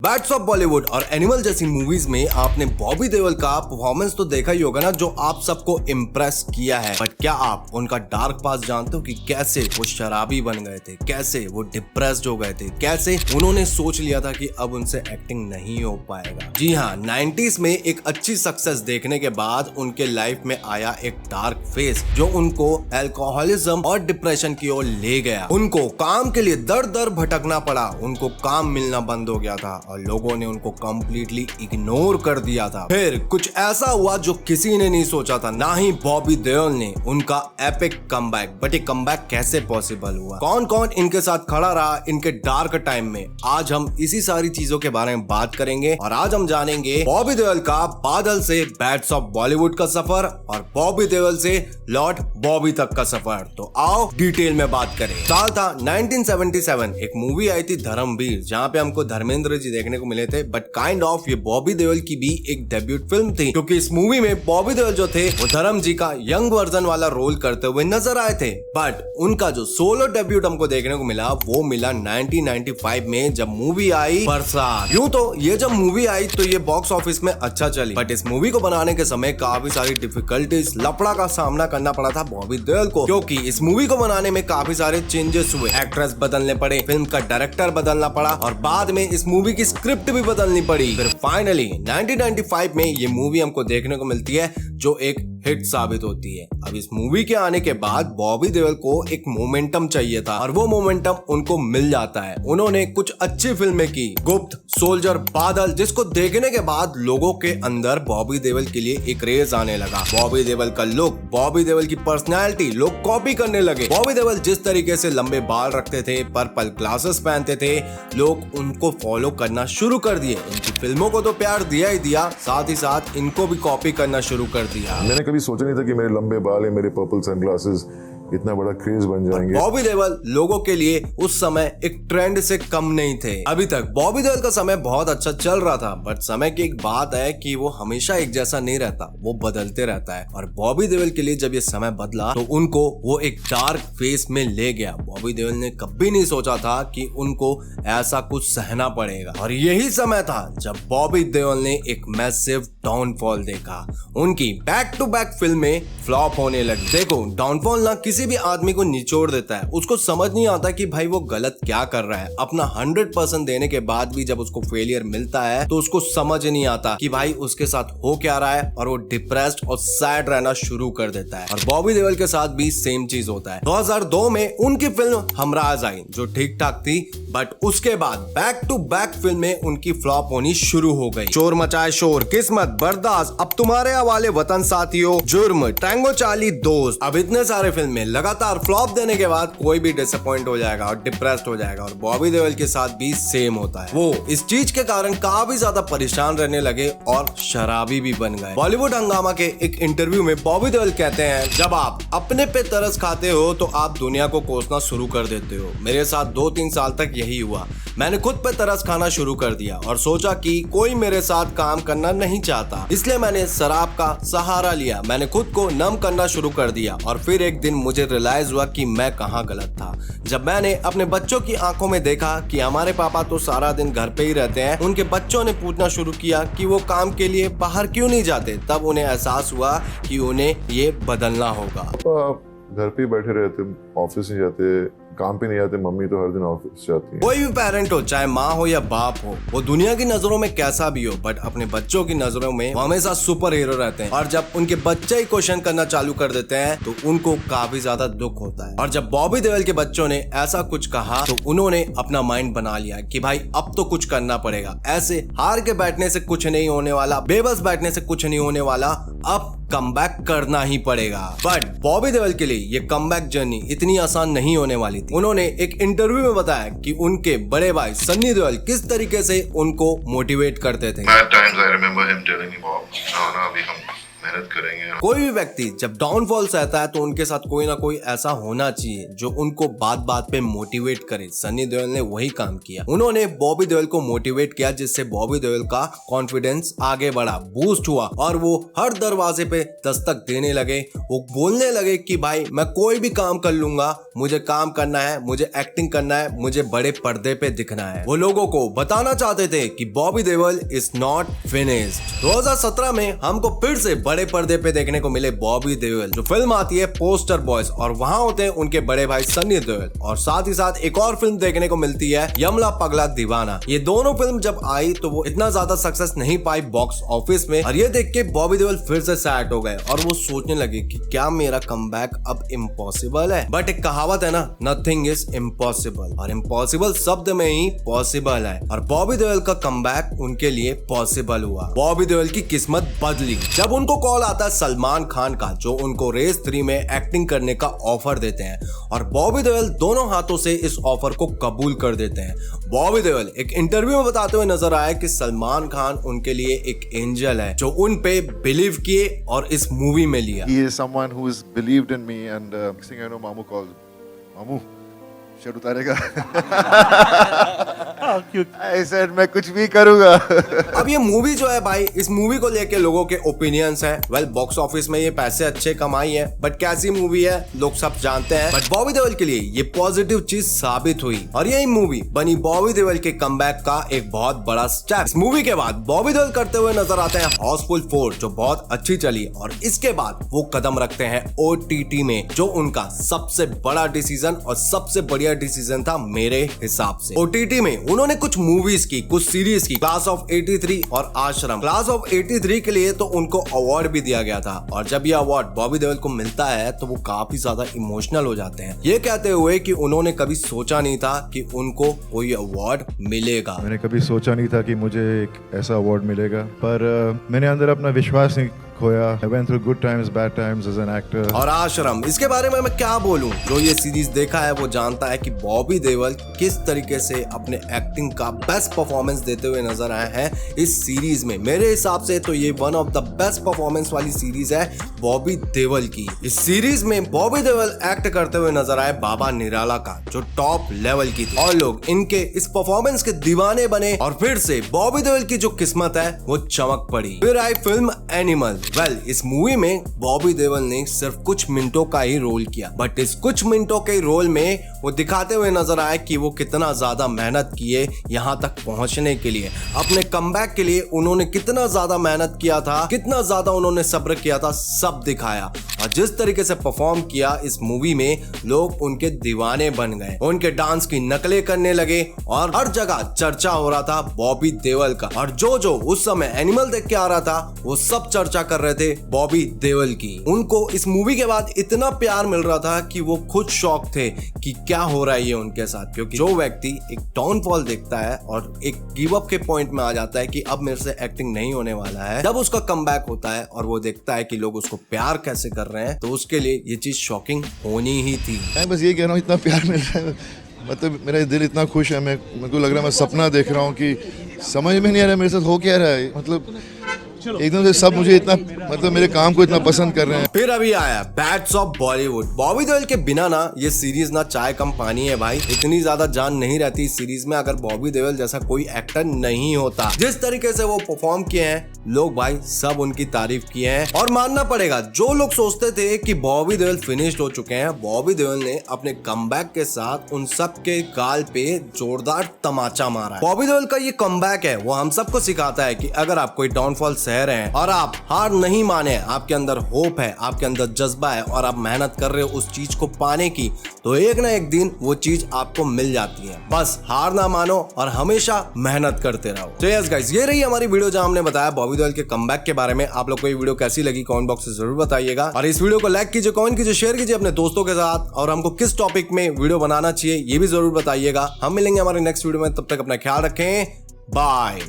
Bats of Bollywood और animal जैसी movies में आपने बॉबी देओल का परफॉर्मेंस तो देखा ही होगा ना, जो आप सबको इम्प्रेस किया है। बट क्या आप उनका डार्क पास्ट जानते हो कि कैसे वो शराबी बन गए थे, कैसे वो डिप्रेस्ड हो गए थे, कैसे उन्होंने सोच लिया था कि अब उनसे एक्टिंग नहीं हो पाएगा। जी हाँ, 90s में एक अच्छी सक्सेस देखने के बाद उनके लाइफ में आया एक डार्क फेज जो उनको अल्कोहलिज्म और डिप्रेशन की ओर ले गया। उनको काम के लिए दर दर भटकना पड़ा, उनको काम मिलना बंद हो गया था और लोगों ने उनको कंप्लीटली इग्नोर कर दिया था। फिर कुछ ऐसा हुआ जो किसी ने नहीं सोचा था, ना ही बॉबी देओल ने। उनका एपिक कमबैक। बट ये कमबैक कैसे पॉसिबल हुआ, कौन कौन इनके साथ खड़ा रहा इनके डार्क टाइम में, आज हम इसी सारी चीजों के बारे में बात करेंगे। और आज हम जानेंगे बॉबी देओल का बादल से बैट्स ऑफ बॉलीवुड का सफर और बॉबी देओल से लॉर्ड बॉबी तक का सफर। तो आओ डिटेल में बात करें। साल था 1977। एक मूवी आई थी धर्मवीर, जहाँ पे हमको धर्मेंद्र जी देखने को मिले थे। बट काइंड ऑफ ये बॉबी देओल की भी एक डेब्यूट फिल्म थी, क्योंकि इस मूवी में बॉबी देओल जो थे वो धर्म जी का यंग वर्जन वाला रोल करते हुए नजर आए थे। बट उनका जो सोलो डेब्यूट हमको देखने को मिला वो मिला 1995 में, जब मूवी आई बरसात। यूं तो ये जब मूवी आई तो ये बॉक्स ऑफिस में अच्छा चली, बट इस मूवी को बनाने के समय काफी सारी डिफिकल्टीज, लफड़ा का सामना करना पड़ा था बॉबी देओल को, क्योंकि इस मूवी को बनाने में काफी सारे चेंजेस हुए। एक्ट्रेस बदलने पड़े, फिल्म का डायरेक्टर बदलना पड़ा और बाद में इस मूवी की स्क्रिप्ट भी बदलनी पड़ी। फिर फाइनली 1995 में ये मूवी हमको देखने को मिलती है जो एक हिट साबित होती है। अब इस मूवी के आने के बाद बॉबी देओल को एक मोमेंटम चाहिए था और वो मोमेंटम उनको मिल जाता है। उन्होंने कुछ अच्छी फिल्में की, गुप्त, सोल्जर, बादल, जिसको देखने के बाद लोगों के अंदर बॉबी देओल के लिए एक क्रेज आने लगा। बॉबी देओल का लुक, बॉबी देओल की पर्सनैलिटी लोग कॉपी करने लगे। बॉबी देओल जिस तरीके से लंबे बाल रखते थे, पर्पल ग्लासेस पहनते थे, लोग उनको फॉलो करना शुरू कर दिए। इनकी फिल्मों को तो प्यार दिया ही दिया, साथ ही साथ इनको भी कॉपी करना शुरू कर दिया। मैंने कभी सोचा नहीं था कि मेरे लंबे बाल है, मेरे पर्पल सनग्लासेस इतना बड़ा क्रेज बन जाएंगे। बॉबी देओल लोगों के लिए उस समय एक ट्रेंड से कम नहीं थे। अभी तक बॉबी देओल का समय बहुत अच्छा चल रहा था, बट समय की एक बात है कि वो हमेशा एक जैसा नहीं रहता, वो बदलते रहता है। और बॉबी देओल के लिए जब ये समय बदला तो उनको वो एक डार्क फेस में ले गया। बॉबी देओल ने कभी नहीं सोचा था कि उनको ऐसा कुछ सहना पड़ेगा, और यही समय था जब बॉबी देओल ने एक मैसिव डाउनफॉल देखा। उनकी बैक टू बैक फिल्में फ्लॉप होने लगी। देखो, डाउनफॉल ना किसी भी आदमी को निचोड़ देता है, उसको समझ नहीं आता कि भाई वो गलत क्या कर रहा है। अपना 100% देने के बाद भी जब उसको फेलियर मिलता है तो उसको समझ नहीं आता कि भाई उसके साथ हो क्या रहा है, और वो डिप्रेस्ड और सैड रहना शुरू कर देता है। और बॉबी देओल के साथ भी सेम चीज होता है। 2002 में उनकी फिल्म हमराज आई जो ठीक ठाक थी, बट उसके बाद बैक टू बैक फिल्में उनकी फ्लॉप होनी शुरू हो गई। चोर मचाए शोर, किस्मत, बर्दाश्त, अब तुम्हारे हवाले, वतन साथियों, जुर्म, टैंगो चार्ली, दोस्त, अब इतने सारे फिल्में लगातार फ्लॉप देने के बाद कोई भी डिसअपॉइंट हो जाएगा और डिप्रेस्ड हो जाएगा। और बॉबी देओल के साथ भी सेम होता है। वो इस चीज के कारण काफी ज्यादा परेशान रहने लगे और शराबी भी बन गए। बॉलीवुड हंगामा के एक इंटरव्यू में बॉबी देओल कहते हैं, जब आप अपने पे तरस खाते हो तो आप दुनिया को कोसना शुरू कर देते हो। मेरे साथ 2-3 साल तक यही हुआ। मैंने खुद पे तरस खाना शुरू कर दिया और सोचा कि कोई मेरे साथ काम करना नहीं चाहता, इसलिए मैंने शराब का सहारा लिया। मैंने खुद को नम करना शुरू कर दिया और फिर एक दिन मुझे रियलाइज हुआ कि मैं कहाँ गलत था। जब मैंने अपने बच्चों की आंखों में देखा कि हमारे पापा तो सारा दिन घर पे ही रहते हैं, उनके बच्चों ने पूछना शुरू किया कि वो काम के लिए बाहर क्यों नहीं जाते, तब उन्हें एहसास हुआ कि उन्हें ये बदलना होगा। घर पे ही बैठे रहते, ऑफिस नहीं जाते, काम पे नहीं जाते, मम्मी तो हर दिन ऑफिस जाती है। कोई भी पेरेंट हो, चाहे माँ हो या बाप हो, वो दुनिया की नजरों में कैसा भी हो, बट अपने बच्चों की नजरों में वो हमेशा सुपर हीरो रहते हैं। और जब उनके बच्चे ही क्वेश्चन करना चालू कर देते हैं तो उनको काफी ज्यादा दुख होता है। और जब बॉबी देओल के बच्चों ने ऐसा कुछ कहा तो उन्होंने अपना माइंड बना लिया कि भाई अब तो कुछ करना पड़ेगा, ऐसे हार के बैठने से कुछ नहीं होने वाला, बेबस बैठने से कुछ नहीं होने वाला, अब कमबैक करना ही पड़ेगा। बट बॉबी देओल के लिए ये कमबैक जर्नी इतनी आसान नहीं होने वाली थी। उन्होंने एक इंटरव्यू में बताया कि उनके बड़े भाई सन्नी देओल किस तरीके से उनको मोटिवेट करते थे। At times I remember him telling me, "Bob, ना अभी हम मेहनत करेंगे। कोई भी व्यक्ति जब डाउनफॉल सहता है तो उनके साथ कोई ना कोई ऐसा होना चाहिए जो उनको बात बात पे मोटिवेट करे। सनी देओल ने वही काम किया। उन्होंने बॉबी देओल को मोटिवेट किया, जिससे बॉबी देओल का कॉन्फिडेंस आगे बढ़ा, बूस्ट हुआ और वो हर दरवाजे पे दस्तक देने लगे। वो बोलने लगे कि भाई मैं कोई भी काम कर लूंगा, मुझे काम करना है, मुझे एक्टिंग करना है, मुझे बड़े पर्दे पे दिखना है। वो लोगों को बताना चाहते थे कि Bobby Deol is not finished. 2017 में हमको फिर से बड़े पर्दे पे देखने को मिले बॉबी देओल। जो फिल्म आती है पोस्टर बॉयज, और वहां होते हैं उनके बड़े भाई सनी देओल, और साथ ही साथ एक और फिल्म देखने को मिलती है यमला पगला दीवाना। ये दोनों फिल्म जब आई तो वो इतना ज्यादा सक्सेस नहीं पाई बॉक्स ऑफिस में, और ये देख के बॉबी देओल फिर से सैड हो गए और वो सोचने लगे कि क्या मेरा कमबैक अब इम्पॉसिबल है। बट एक कहावत है ना, नथिंग इज इम्पॉसिबल, और इम्पॉसिबल शब्द में ही पॉसिबल है, और बॉबी देओल का कमबैक उनके लिए पॉसिबल हुआ। बॉबी देओल की किस्मत बदली जब उनको कॉल आता है सलमान खान का, जो उनको रेस 3 में एक्टिंग करने का ऑफर देते हैं, और बॉबी देओल दोनों हाथों से इस ऑफर को कबूल कर देते हैं। बॉबी देओल एक इंटरव्यू में बताते हुए नजर आया कि सलमान खान उनके लिए एक एंजल है जो उन पे बिलीव किए और इस मूवी में लिया। He is someone who has believed in me, and next thing I know, Mamu calls, Mamu, shirt उतारेगा? I said मैं कुछ भी करूंगा। अब ये मूवी जो है भाई, इस मूवी को लेके लोगों के ओपिनियंस हैं। वेल बॉक्स ऑफिस में ये पैसे अच्छे कमाई है, बट कैसी मूवी है लोग सब जानते हैं। बट बॉबी देओल के लिए ये पॉजिटिव चीज साबित हुई, और यही मूवी बनी बॉबी देओल के कमबैक का एक बहुत बड़ा स्टेप। इस मूवी के बाद बॉबी देओल करते हुए नजर आते हैं हाउसफुल 4, जो बहुत अच्छी चली, और इसके बाद वो कदम रखते हैं OTT में, जो उनका सबसे बड़ा डिसीजन और सबसे बढ़िया डिसीजन था मेरे हिसाब से। OTT में उन्होंने कुछ मूवीज की, कुछ सीरीज की, क्लास ऑफ 83 और आश्रम। क्लास ऑफ 83 के लिए तो उनको अवार्ड भी दिया गया था, और जब ये अवार्ड बॉबी देओल को मिलता है तो वो काफी ज्यादा इमोशनल हो जाते हैं, ये कहते हुए कि उन्होंने कभी सोचा नहीं था कि उनको कोई अवार्ड मिलेगा। मैंने कभी सोचा नहीं था कि मुझे एक ऐसा अवार्ड मिलेगा, पर मैंने अंदर अपना विश्वास नहीं खोया। I went through good times, bad times as an actor. और आश्रम, इसके बारे में मैं क्या बोलूं, जो ये सीरीज देखा है वो जानता है कि बॉबी देओल किस तरीके से अपने एक्टिंग का बेस्ट परफॉर्मेंस देते हुए नजर आए हैं इस सीरीज में। मेरे हिसाब से तो ये one of the best performance वाली सीरीज है बॉबी देओल की। इस सीरीज में बॉबी देओल एक्ट करते हुए नजर आए बाबा निराला का, जो टॉप लेवल की थी, और लोग इनके इस परफॉर्मेंस के दीवाने बने, और फिर से बॉबी देओल की जो किस्मत है वो चमक पड़ी। फिर आई फिल्म एनिमल। इस मूवी में बॉबी देओल ने सिर्फ कुछ मिनटों का ही रोल किया, बट इस कुछ मिनटों के रोल में वो दिखाते हुए नजर आए कि वो कितना ज्यादा मेहनत किए यहाँ तक पहुंचने के लिए। अपने कमबैक के लिए उन्होंने कितना ज्यादा मेहनत किया था, कितना ज्यादा उन्होंने सब्र किया था, सब दिखाया। और जिस तरीके से परफॉर्म किया इस मूवी में, लोग उनके दीवाने बन गए, उनके डांस की नकलें करने लगे, और हर जगह चर्चा हो रहा था बॉबी देओल का। और जो उस समय एनिमल देख के आ रहा था वो सब चर्चा कर रहे थे बॉबी देओल की। उनको इस मूवी के बाद इतना प्यार मिल रहा था कि वो खुद शॉक थे कि क्या हो रहा है ये उनके साथ। क्योंकि जो व्यक्ति एक डाउनफॉल देखता है और एक गिव अप के पॉइंट में आ जाता है कि अब मेरे से एक्टिंग नहीं होने वाला है, जब उसका कमबैक होता है और वो देखता है कि लोग उसको प्यार कैसे कर रहे हैं, तो उसके लिए ये चीज शॉकिंग होनी ही थी। मैं बस ये कह रहा हूँ, इतना प्यार मिल रहा है, मतलब मेरा दिल इतना खुश है। मेरे को लग रहा है मैं सपना देख रहा हूँ कि समझ में नहीं आ रहा मेरे साथ हो क्या रहा है। मतलब एकदम से सब मुझे इतना, मतलब मेरे काम को इतना पसंद कर रहे हैं। फिर अभी आया बैट्स ऑफ बॉलीवुड। बॉबी देओल के बिना ना ये सीरीज ना चाय कम पानी है भाई। इतनी ज्यादा जान नहीं रहती इस सीरीज में अगर बॉबी देओल जैसा कोई एक्टर नहीं होता। जिस तरीके से वो परफॉर्म किए हैं लोग भाई, सब उनकी तारीफ किए हैं। और मानना पड़ेगा, जो लोग सोचते थे कि बॉबी देओल फिनिश्ड हो चुके हैं, बॉबी देओल ने अपने कमबैक के साथ उन सब के गाल पे जोरदार तमाचा मारा है। बॉबी देओल का ये कमबैक है वो हम सबको सिखाता है कि अगर आप कोई डाउनफॉल सह रहे हैं और आप हार नहीं माने, आपके अंदर होप है, आपके अंदर जज्बा है और आप मेहनत कर रहे हो उस चीज को पाने की, तो एक ना एक दिन वो चीज आपको मिल जाती है। बस हार ना मानो और हमेशा मेहनत करते रहो। तो यस गाइस, ये रही हमारी वीडियो जहां हमने बताया बॉबी देओल के कमबैक के बारे में। आप लोग को ये वीडियो कैसी लगी कमेंट बॉक्स में जरूर बताइएगा, और इस वीडियो को लाइक कीजिए, कमेंट कीजिए, शेयर कीजिए अपने दोस्तों के साथ, और हमको किस टॉपिक में वीडियो बनाना चाहिए ये भी जरूर बताइएगा। हम मिलेंगे हमारे नेक्स्ट वीडियो में, तब तक अपना ख्याल रखें, बाय।